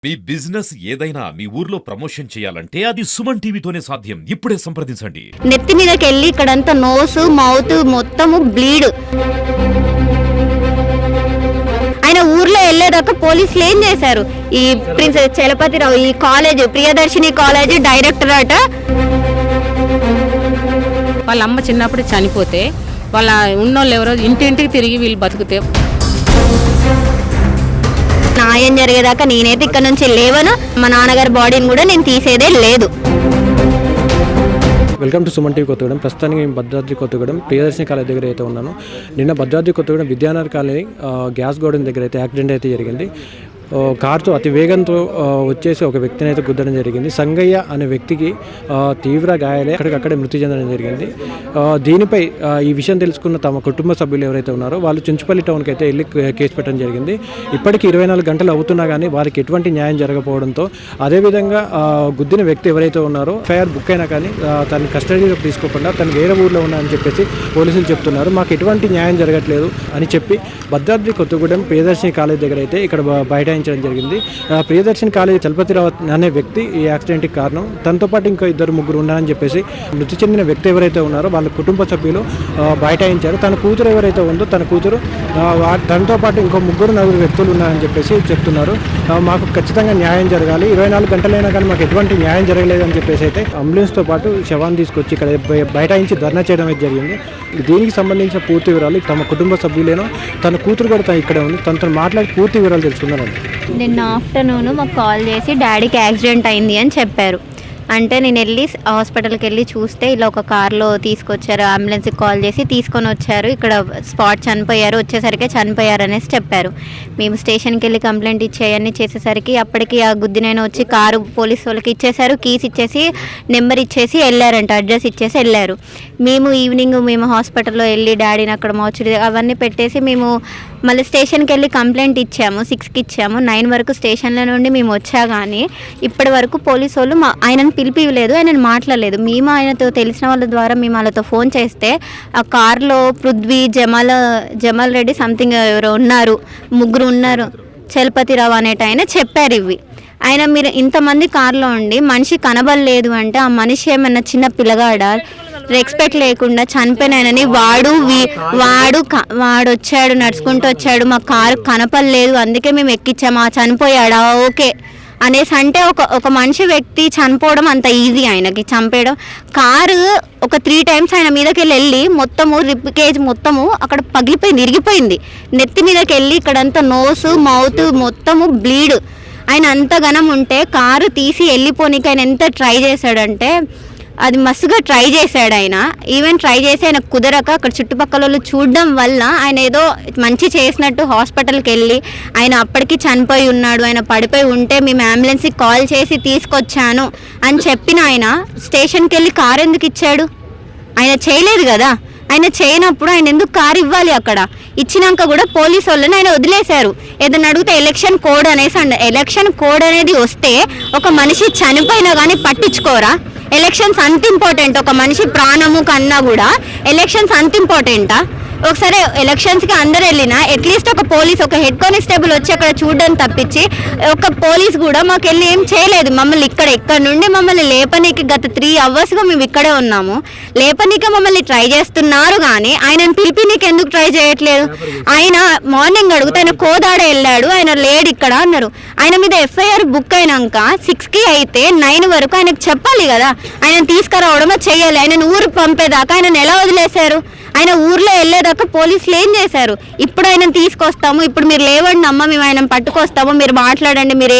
మీ business ఏదైనా మీ ఊర్లో promotion చేయాలంటే అది సుమన్ టీవీతోనే సాధ్యం. ఇప్పుడే సంప్రదించండి. నెత్తి మీదకి వెళ్ళి ఇక్కడంతా నోసు మౌత్ మొత్తము బ్లీడ్. ఆయన ఊర్లో వెళ్ళేదాకా పోలీసులు ఏం చేశారు? ఈ ప్రిన్సెస్ చలపతిరావు ఈ కాలేజ్ ప్రియదర్శిని కాలేజ్ డైరెక్టర్ అట. వాళ్ళ అమ్మ చిన్నప్పుడు చనిపోతే వాళ్ళ ఉన్నోళ్ళు ఎవరో ఇంటింటికి తిరిగి వీళ్ళు బతుకుతే న్యాయం జరిగేదాకా నేనైతే ఇక్కడ నుంచి లేవను. మా నాన్నగారి బాడీని కూడా నేను తీసేదే లేదు. Welcome to Suman TV Kothagudem. ప్రస్తుతానికి మేము భద్రాద్రి కొత్తగూడెం ప్రియదర్శిని కాలేజ్ దగ్గర అయితే ఉన్నాను. నిన్న Bhadradri Kothagudem Vidyanagar colony gas godown దగ్గర అయితే యాక్సిడెంట్ అయితే జరిగింది. కారుతో అతి వేగంతో వచ్చేసి ఒక వ్యక్తిని అయితే గుద్దడం జరిగింది. సంగయ్య అనే వ్యక్తికి తీవ్ర గాయాలే అక్కడికక్కడే మృతి చెందడం జరిగింది. దీనిపై ఈ విషయం తెలుసుకున్న తమ కుటుంబ సభ్యులు ఎవరైతే ఉన్నారో వాళ్ళు చుంచుపల్లి టౌన్కి అయితే వెళ్ళి కేసు పెట్టడం జరిగింది. ఇప్పటికీ 24 గంటలు అవుతున్నా కానీ వారికి ఎటువంటి న్యాయం జరగకపోవడంతో, అదేవిధంగా గుద్దిన వ్యక్తి ఎవరైతే ఉన్నారో ఫైర్ బుక్ అయినా కానీ తను కస్టడీలోకి తీసుకోకుండా తను వేరే ఊర్లో ఉన్నారని చెప్పేసి పోలీసులు చెప్తున్నారు. మాకు ఎటువంటి న్యాయం జరగట్లేదు అని చెప్పి భద్రాద్రి కొత్తగూడెం ప్రియదర్శిని కాలేజ్ దగ్గర అయితే ఇక్కడ బయట జరిగింది. ప్రియదర్శిని కాలేజీ చలపతిరావు అనే వ్యక్తి ఈ యాక్సిడెంట్కి కారణం. తనతో పాటు ఇంకా 2-3 ఉన్నారని చెప్పేసి మృతి చెందిన వ్యక్తి ఎవరైతే ఉన్నారో వాళ్ళ కుటుంబ సభ్యులు బైఠాయించారు. తన కూతురు ఎవరైతే ఉందో తన కూతురు తనతో పాటు ఇంకో 3-4 వ్యక్తులు ఉన్నారని చెప్పేసి చెప్తున్నారు. మాకు ఖచ్చితంగా న్యాయం జరగాలి, 24 గంటలైనా కానీ మాకు ఎటువంటి న్యాయం జరగలేదని చెప్పేసి అయితే అంబులెన్స్తో పాటు శవాన్ని తీసుకొచ్చి ఇక్కడ బైఠాయించి ధర్నా చేయడం అయితే జరిగింది. దీనికి సంబంధించిన పూర్తి వివరాలు తమ కుటుంబ సభ్యులేనో తన కూతురు కూడా ఇక్కడే ఉంది, తనతో మాట్లాడి పూర్తి వివరాలు తెలుసుకున్నారండి. నిన్న ఆఫ్టర్నూన్ మాకు కాల్ చేసి డాడీకి యాక్సిడెంట్ అయింది అని చెప్పారు. అంటే నేను వెళ్ళి హాస్పిటల్కి వెళ్ళి చూస్తే ఇలా ఒక కార్లో తీసుకొచ్చారు, అంబులెన్స్కి కాల్ చేసి తీసుకొని వచ్చారు. ఇక్కడ స్పాట్ చనిపోయారు, వచ్చేసరికి చనిపోయారు అనేసి చెప్పారు. మేము స్టేషన్కి వెళ్ళి కంప్లైంట్ ఇచ్చేయన్నీ చేసేసరికి అప్పటికి ఆ గుద్దినైనా వచ్చి కారు పోలీసు వాళ్ళకి ఇచ్చేశారు. కీస్ ఇచ్చేసి నెంబర్ ఇచ్చేసి వెళ్ళారంట, అడ్రస్ ఇచ్చేసి వెళ్ళారు. మేము ఈవినింగ్ హాస్పిటల్లో వెళ్ళి డాడీని అక్కడ మోచుడి అవన్నీ పెట్టేసి మేము మళ్ళీ స్టేషన్కి వెళ్ళి కంప్లైంట్ ఇచ్చాము. 6కి ఇచ్చాము. 9 వరకు స్టేషన్లో నుండి మేము వచ్చా కానీ ఇప్పటి వరకు పోలీసు వాళ్ళు ఆయనను పిలిపివ్వలేదు, ఆయనను మాట్లాడలేదు. మేము ఆయనతో తెలిసిన వాళ్ళ ద్వారా మేము వాళ్ళతో ఫోన్ చేస్తే ఆ కార్లో పృథ్వీ, జమాల్ రెడ్డి సంథింగ్ ఎవరో ఉన్నారు, 3 ఉన్నారు, చలపతిరావు అనేట ఆయన చెప్పారు ఇవి. ఆయన మీరు ఇంతమంది కార్లో ఉండి మనిషి కనబడలేదు అంటే ఆ మనిషి ఏమన్నా చిన్న పిల్లగాడా? రెస్పెక్ట్ లేకుండా చనిపోయినాయనని వాడు వచ్చాడు, నడుచుకుంటూ వచ్చాడు, మా కారు కనపడలేదు అందుకే మేము ఎక్కించాము, చనిపోయాడా ఓకే అనేసి అంటే ఒక మనిషి వ్యక్తి చనిపోవడం అంత ఈజీ ఆయనకి చంపేయడం. కారు ఒక 3 టైమ్స్ ఆయన మీదకి వెళ్ళి మొత్తము రిప్ కేజ్ మొత్తము అక్కడ పగిలిపోయింది, ఇరిగిపోయింది. నెత్తి మీదకి వెళ్ళి ఇక్కడంతా నోసు మౌత్ మొత్తము బ్లీడ్. ఆయన అంత ఘనం ఉంటే కారు తీసి వెళ్ళిపోనీకి ఆయన ఎంత ట్రై చేశాడంటే అది మస్తుగా ట్రై చేశాడు. ఆయన ఈవెన్ ట్రై చేసి ఆయన కుదరక అక్కడ చుట్టుపక్కల వాళ్ళు చూడడం వల్ల ఆయన ఏదో మంచి చేసినట్టు హాస్పిటల్కి వెళ్ళి ఆయన అప్పటికి చనిపోయి ఉన్నాడు, ఆయన పడిపోయి ఉంటే మేము అంబులెన్స్కి కాల్ చేసి తీసుకొచ్చాను అని చెప్పిన ఆయన స్టేషన్కి వెళ్ళి కారు ఎందుకు ఇచ్చాడు? ఆయన చేయలేదు కదా. ఆయన చేయనప్పుడు ఆయన ఎందుకు కారు ఇవ్వాలి? అక్కడ ఇచ్చినాక కూడా పోలీసు వాళ్ళని ఆయన వదిలేశారు. ఏదైనా అడిగితే ఎలక్షన్ కోడ్ అనేసి ఎలక్షన్ కోడ్ అనేది వస్తే ఒక మనిషి చనిపోయినా కానీ పట్టించుకోరా? ఎలక్షన్స్ అంత ఇంపార్టెంట్? ఒక మనిషి ప్రాణము కన్నా కూడా ఎలక్షన్స్ అంత ఇంపార్టెంటా? ఒకసారి ఎలక్షన్స్కి అందరు వెళ్ళినా అట్లీస్ట్ ఒక పోలీస్, ఒక హెడ్ కానిస్టేబుల్ వచ్చి అక్కడ చూడడం తప్పించి ఒక పోలీస్ కూడా మాకు వెళ్ళి ఏం చేయలేదు. మమ్మల్ని ఇక్కడ నుండి మమ్మల్ని లేపనీకి గత 3 అవర్స్గా మేము ఇక్కడే ఉన్నాము. లేపనీకి మమ్మల్ని ట్రై చేస్తున్నారు కానీ ఆయనను పిలిపినీకి ఎందుకు ట్రై చేయట్లేదు? ఆయన మార్నింగ్ అడిగితే ఆయన కోదాడ వెళ్ళాడు, ఆయన లేడు ఇక్కడ అన్నారు. ఆయన మీద ఎఫ్ఐఆర్ బుక్ అయినాక 6కి అయితే 9 వరకు ఆయనకు చెప్పాలి కదా, ఆయన తీసుకురావడమో చెయ్యాలి. ఆయన ఊరికి పంపేదాకా ఆయనను ఎలా వదిలేశారు? ఆయన ఊర్లో వెళ్ళేదాకా పోలీసులు ఏం చేశారు? ఇప్పుడు ఆయన తీసుకొస్తాము, ఇప్పుడు మీరు లేవండి అమ్మ, మేము ఆయన పట్టుకొస్తాము, మీరు మాట్లాడండి, మీరు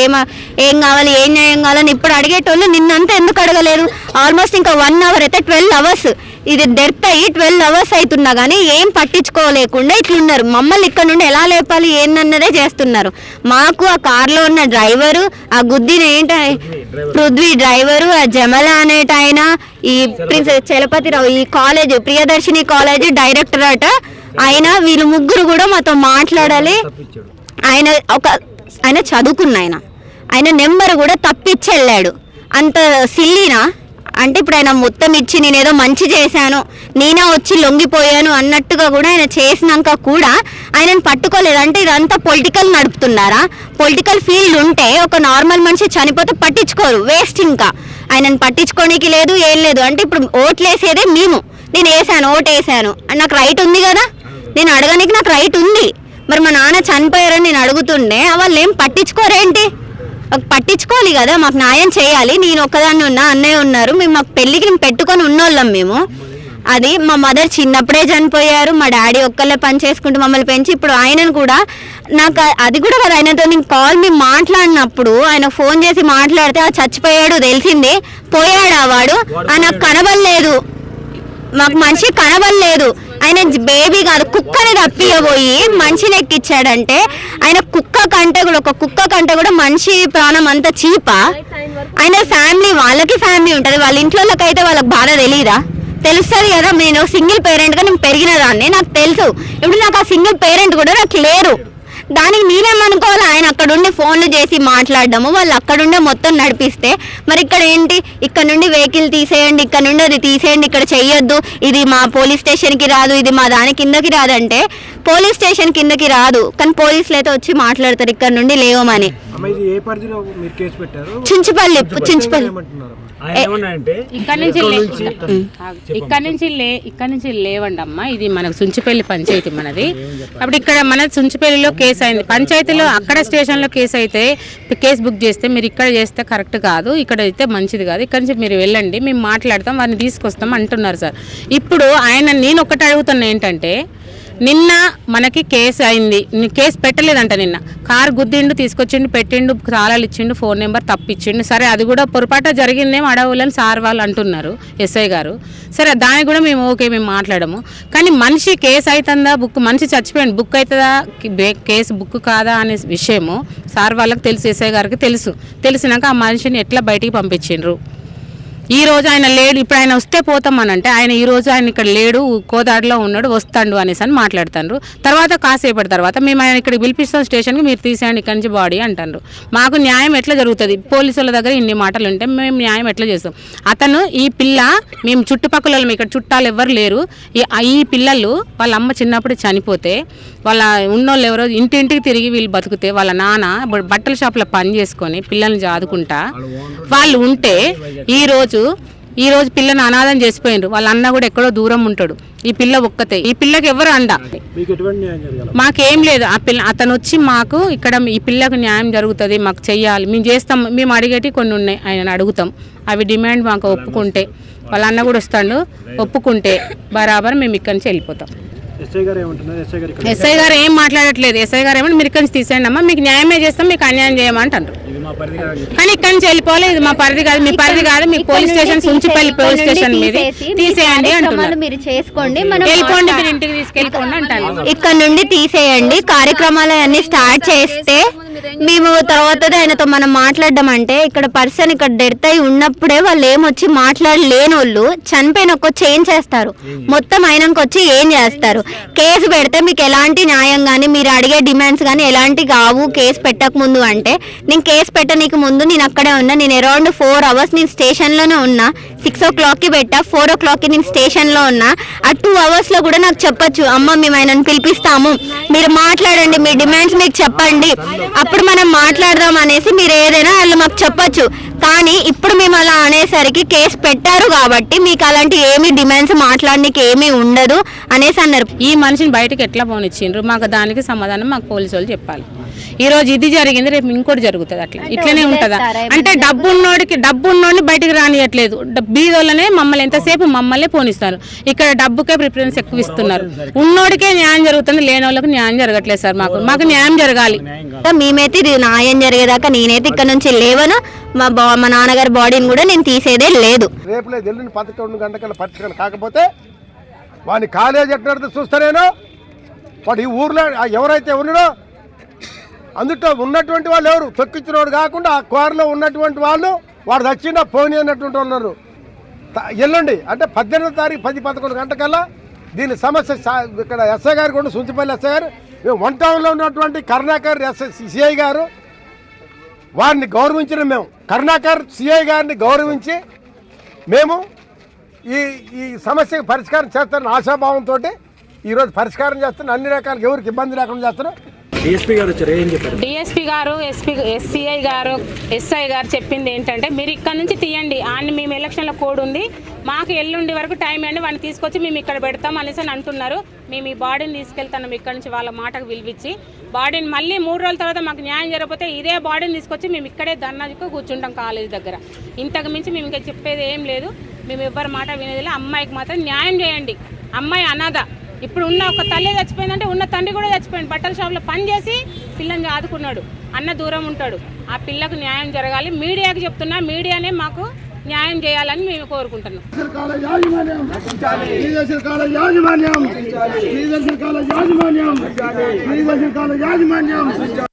ఏం కావాలి, ఏం న్యాయం కావాలని ఇప్పుడు అడిగేటోళ్ళు నిన్నంతా ఎందుకు అడగలేరు? ఆల్మోస్ట్ ఇంకా 1 అవర్ అయితే 12 అవర్స్ ఇది డెత్ అయ్యి 12 అవర్స్ అవుతున్నా కానీ ఏం పట్టించుకోలేకుండా ఇట్లున్నారు. మమ్మల్ని ఇక్కడ నుండి ఎలా లేపాలి ఏందన్నదే చేస్తున్నారు. మాకు ఆ కార్లో ఉన్న డ్రైవరు, ఆ గుద్దిన పృథ్వీ డ్రైవరు, ఆ జమల అనేట ఆయన, ఈ ప్రిన్సెస్ చలపతిరావు ఈ కాలేజ్ ప్రియదర్శిని కాలేజ్ డైరెక్టర్ అట ఆయన, వీళ్ళు 3 కూడా మాతో మాట్లాడాలి. ఆయన చదువుకున్న ఆయన నెంబర్ కూడా తప్పించి వెళ్ళాడు. అంత సిల్లీనా? అంటే ఇప్పుడు ఆయన మొత్తం ఇచ్చి నేనేదో మంచి చేశాను, నేనే వచ్చి లొంగిపోయాను అన్నట్టుగా కూడా ఆయన చేసినాక కూడా ఆయనను పట్టుకోలేదు. అంటే ఇదంతా పొలిటికల్ నడుపుతున్నారా? పొలిటికల్ ఫీల్డ్ ఉంటే ఒక నార్మల్ మనిషి చనిపోతే పట్టించుకోరు, వేస్ట్. ఇంకా ఆయనను పట్టించుకోనికి లేదు, ఏం లేదు. అంటే ఇప్పుడు ఓట్లు వేసేదే మేము, నేను వేసాను, ఓటు వేసాను, నాకు రైట్ ఉంది కదా, నేను అడగడానికి నాకు రైట్ ఉంది. మరి మా నాన్న చనిపోయారని నేను అడుగుతుండే వాళ్ళు ఏం పట్టించుకోరేంటి? పట్టించుకోవాలి కదా, మాకు న్యాయం చేయాలి. నేను ఒక్కదాన్ని ఉన్నా, అన్నయ్య ఉన్నారు, మేము మాకు పెళ్ళికి మేము పెట్టుకొని ఉన్నోళ్ళం మేము. అది మా మదర్ చిన్నప్పుడే చనిపోయారు, మా డాడీ ఒక్కళ్ళే పని చేసుకుంటూ మమ్మల్ని పెంచి ఇప్పుడు ఆయనను కూడా నాకు అది కూడా కదా, ఆయనతో నేను కాల్ మేము మాట్లాడినప్పుడు ఆయన ఫోన్ చేసి మాట్లాడితే ఆ చచ్చిపోయాడు తెలిసింది, పోయాడా వాడు నాకు కనబడలేదు, మాకు మనిషి కనబడలేదు. ఆయన బేబీ కాదు కుక్కని తప్పియబోయి మనిషిని ఎక్కిచ్చాడంటే ఆయన కుక్క కంటే కూడా, ఒక కుక్క కంటే కూడా మనిషి ప్రాణం అంత చీపా? ఆయన ఫ్యామిలీ, వాళ్ళకి ఫ్యామిలీ ఉంటుంది, వాళ్ళ ఇంట్లోకి అయితే వాళ్ళకి బాధ తెలియదా? తెలుస్తుంది కదా. నేను సింగిల్ పేరెంట్గా నేను పెరిగిన దాన్ని, నాకు తెలుసు. ఇప్పుడు నాకు ఆ సింగిల్ పేరెంట్ కూడా నాకు లేరు. దానికి నేనేమనుకోవాలి? ఆయన అక్కడుండి ఫోన్లు చేసి మాట్లాడడము, వాళ్ళు అక్కడుండే మొత్తం నడిపిస్తే మరి ఇక్కడ ఏంటి, ఇక్కడ నుండి వెహికల్ తీసేయండి, ఇక్కడ నుండి అది తీసేయండి, ఇక్కడ చెయ్యొద్దు, ఇది మా పోలీస్ స్టేషన్కి రాదు, ఇది మా దాని కిందకి రాదంటే పోలీస్ స్టేషన్ కిందకి రాదు, కానీ పోలీసులు అయితే వచ్చి మాట్లాడతారు ఇక్కడ నుండి లేవమని. చించుపల్లి ఇక్కడ నుంచి లేవండి అమ్మ, ఇది మనకు చుంచుపల్లి పంచాయతీ మనది. అప్పుడు ఇక్కడ మన చుంచుపల్లిలో కేసు అయింది, పంచాయతీలో అక్కడ స్టేషన్లో కేసు అయితే కేసు బుక్ చేస్తే మీరు ఇక్కడ చేస్తే కరెక్ట్ కాదు, ఇక్కడ అయితే మంచిది కాదు, ఇక్కడ నుంచి మీరు వెళ్ళండి, మేము మాట్లాడతాం, వారిని తీసుకొస్తాం అంటున్నారు సార్. ఇప్పుడు నేను ఒకటి అడుగుతున్నా ఏంటంటే, నిన్న మనకి కేసు అయింది, కేసు పెట్టలేదంట. నిన్న కారు గుద్దిండు, తీసుకొచ్చిండు, పెట్టిండు, తాళాలు ఇచ్చిండు, ఫోన్ నెంబర్ తప్పిచ్చిండు. సరే అది కూడా పొరపాటు జరిగిందేమో అడవులని సార్ వాళ్ళు అంటున్నారు, ఎస్ఐ గారు. సరే దానికి కూడా మేము ఓకే, మేము మాట్లాడము. కానీ మనిషి కేసు అవుతుందా, మనిషి చచ్చిపోయింది, బుక్ అవుతుందా, కేసు బుక్ కాదా అనే విషయము సార్ వాళ్ళకి తెలుసు, ఎస్ఐ గారికి తెలుసు. తెలిసినాక ఆ మనిషిని ఎట్లా బయటికి పంపించిండ్రు. ఈ రోజు ఆయన లేడు, ఇప్పుడు ఆయన వస్తే పోతామనంటే ఆయన ఈ రోజు ఆయన ఇక్కడ లేడు, కోదాడిలో ఉన్నాడు, వస్తాడు అనేసి అని మాట్లాడుతారు. తర్వాత కాసేపటి తర్వాత మేము ఆయన ఇక్కడ పిలిపిస్తాం స్టేషన్కి, మీరు తీసేయండి ఇక్కడి నుంచి బాడీ అంటారు. మాకు న్యాయం ఎట్లా జరుగుతుంది? పోలీసుల దగ్గర ఇన్ని మాటలు ఉంటే మేము న్యాయం ఎట్లా చేస్తాం? అతను ఈ పిల్ల, మేము చుట్టుపక్కల ఇక్కడ చుట్టాలు ఎవరు లేరు, ఈ పిల్లలు వాళ్ళ అమ్మ చిన్నప్పుడు చనిపోతే వాళ్ళ ఉన్నోళ్ళు ఎవరో ఇంటింటికి తిరిగి వీళ్ళు బతికితే వాళ్ళ నాన్న బట్టల షాప్లో పని చేసుకొని పిల్లల్ని చదువుకుంటా వాళ్ళు ఉంటే ఈ రోజు పిల్లని అనాథం చేసిపోయిండ్రు. వాళ్ళ అన్న కూడా ఎక్కడో దూరం ఉంటాడు, ఈ పిల్ల ఒక్కతే, ఈ పిల్లకి ఎవరు అండ? మాకేం లేదు. ఆ పిల్ల అతను వచ్చి మాకు ఇక్కడ ఈ పిల్లకు న్యాయం జరుగుతుంది, మాకు చెయ్యాలి, మేము చేస్తాం, మేము అడిగేటి కొన్ని ఉన్నాయి, ఆయన అడుగుతాం, అవి డిమాండ్ మాకు ఒప్పుకుంటే, వాళ్ళ అన్న కూడా వస్తాడు, ఒప్పుకుంటే బరాబర్ మేము ఇక్కడి నుంచి వెళ్ళిపోతాం. ఎస్ఐ గారు ఏం మాట్లాడట్లేదు. ఎస్ఐ గారు ఏమంటే మీరు ఇక్కడి నుంచి తీసేయండి అమ్మా, మీకు న్యాయమే చేస్తాం, మీకు అన్యాయం చేయమంటారు. కానీ ఇక్కడి నుంచి వెళ్ళిపోవాలి, ఇది మా పరిధి కాదు, మీ పరిధి కాదు, మీ police station Chunchupalli police station మీద తీసేయండి అంటున్నారు. మీరు చేసుకోండి, వెళ్ళిపోండి, మీరు ఇంటికి తీసుకెళ్ళిపోండి అంటారు. ఇక్కడ నుండి తీసేయండి, కార్యక్రమాలు అన్ని స్టార్ట్ చేస్తే మేము తర్వాత ఆయనతో మనం మాట్లాడడం. అంటే ఇక్కడ పర్సన్ ఇక్కడ డెత్ అయి ఉన్నప్పుడే వాళ్ళు ఏమొచ్చి మాట్లాడలేని వాళ్ళు చనిపోయిన ఒక్కొచ్చి ఏం చేస్తారు, మొత్తం అయినాక వచ్చి ఏం చేస్తారు? కేసు పెడితే మీకు ఎలాంటి న్యాయం కానీ మీరు అడిగే డిమాండ్స్ కానీ ఎలాంటి కావు కేసు పెట్టక ముందు. అంటే నేను కేసు పెట్టనీకి ముందు నేను అక్కడే ఉన్నా, నేను అరౌండ్ 4 hours నేను స్టేషన్లోనే ఉన్నా. 6 o'clockకి పెట్టా, 4 o'clockకి నేను స్టేషన్లో ఉన్నా. ఆ 2 hours కూడా నాకు చెప్పొచ్చు, అమ్మ మేము ఆయనను పిలిపిస్తాము, మీరు మాట్లాడండి, మీ డిమాండ్స్ మీకు చెప్పండి, అప్పుడు మనం మాట్లాడదాం అనేసి మీరు ఏదైనా వాళ్ళు మాకు చెప్పొచ్చు. కానీ ఇప్పుడు మేము అలా అనేసరికి కేసు పెట్టారు కాబట్టి మీకు అలాంటి ఏమి డిమాండ్స్ మాట్లాడడానికి ఏమీ ఉండదు అనేసి అన్నారు. ఈ మనిషిని బయటకు ఎట్లా పోనిచ్చిండ్రు, మాకు దానికి సమాధానం మాకు పోలీసు వాళ్ళు చెప్పాలి. ఈ రోజు ఇది జరిగింది, రేపు ఇంకోటి జరుగుతుంది, అట్లా ఇట్లనే ఉంటుందా? అంటే డబ్బు ఉన్నోడిని బయటకు రానియట్లేదు, బీదోళ్ళనే మమ్మల్ని ఎంతసేపు మమ్మల్ని పోనిస్తారు. ఇక్కడ డబ్బుకే ప్రిఫరెన్స్ ఎక్కువ ఇస్తున్నారు. ఉన్నోడికే న్యాయం జరుగుతుంది, లేని వాళ్ళకి న్యాయం జరగట్లేదు సార్. మాకు న్యాయం జరగాలి. మేమైతే న్యాయం జరిగేదాకా నేనైతే ఇక్కడ నుంచి లేవను, మా నాన్నగారి బాడీని కూడా నేను తీసేదే లేదు. రేపు లేదు, ఎల్లుండి 11 గంటల పరిస్థితి కాకపోతే వాడిని కాలేజ్ ఎట్లా చూస్తానేనో, వాడు ఈ ఊర్లో ఎవరైతే ఉన్నాడో అందులో ఉన్నటువంటి వాళ్ళు ఎవరు తొక్కించిన వాడు కాకుండా ఆ కోరలో ఉన్నటువంటి వాళ్ళు వాడు దచ్చిండా పోనీ అన్నటువంటి వాళ్ళు ఉన్నారు. ఎల్లుండి అంటే 18వ తారీఖు 10-11 గంటకల్లా దీని సమస్య ఇక్కడ ఎస్ఐ గారు కూడా, సుంచిపల్లి ఎస్ఐ గారు, మేము 1 టౌన్లో ఉన్నటువంటి కరుణాకర్ సిఐ గారు వారిని గౌరవించిన మేము, కరుణాకర్ సిఐ గారిని గౌరవించి మేము ఈ ఈ సమస్యకు పరిష్కారం చేస్తారని ఆశాభావంతో ఈరోజు పరిష్కారం చేస్తున్నాం. అన్ని రకాలుగా ఎవరికి ఇబ్బంది లేకుండా చేస్తున్నాం. డిఎస్పీ గారు వచ్చారు, ఏం చెప్పారు? డిఎస్పీ గారు, ఎస్సీఐ గారు, ఎస్ఐ గారు చెప్పింది ఏంటంటే మీరు ఇక్కడ నుంచి తీయండి, ఆయన మేము ఎలక్షన్ల కోడ్ ఉంది, మాకు ఎల్లుండి వరకు టైం అండి, వాడిని తీసుకొచ్చి మేము ఇక్కడ పెడతాం అనేసి అని అంటున్నారు. మేము ఈ బాడీని తీసుకెళ్తున్నాం ఇక్కడ నుంచి వాళ్ళ మాటకు విలువిచ్చి. బాడీని మళ్ళీ 3 రోజుల తర్వాత మాకు న్యాయం జరగకపోతే ఇదే బాడీని తీసుకొచ్చి మేము ఇక్కడే ధర్నాకు కూర్చుంటాం కాలేజ్ దగ్గర. ఇంతకు మించి మేము ఇంకా చెప్పేది ఏం లేదు. మేము ఎవ్వరి మాట వినేది. అమ్మాయికి మాత్రం న్యాయం చేయండి. అమ్మాయి అనాథ. ఇప్పుడు ఉన్న ఒక తల్లి చచ్చిపోయిందంటే ఉన్న తండ్రి కూడా చచ్చిపోయింది. బట్టల షాప్లో పని చేసి పిల్లని ఆదుకున్నాడు. అన్న దూరం ఉంటాడు. ఆ పిల్లకు న్యాయం జరగాలి. మీడియాకి చెప్తున్నా, మీడియానే మాకు న్యాయం చేయాలని మేము కోరుకుంటున్నాం. యాజమాన్యం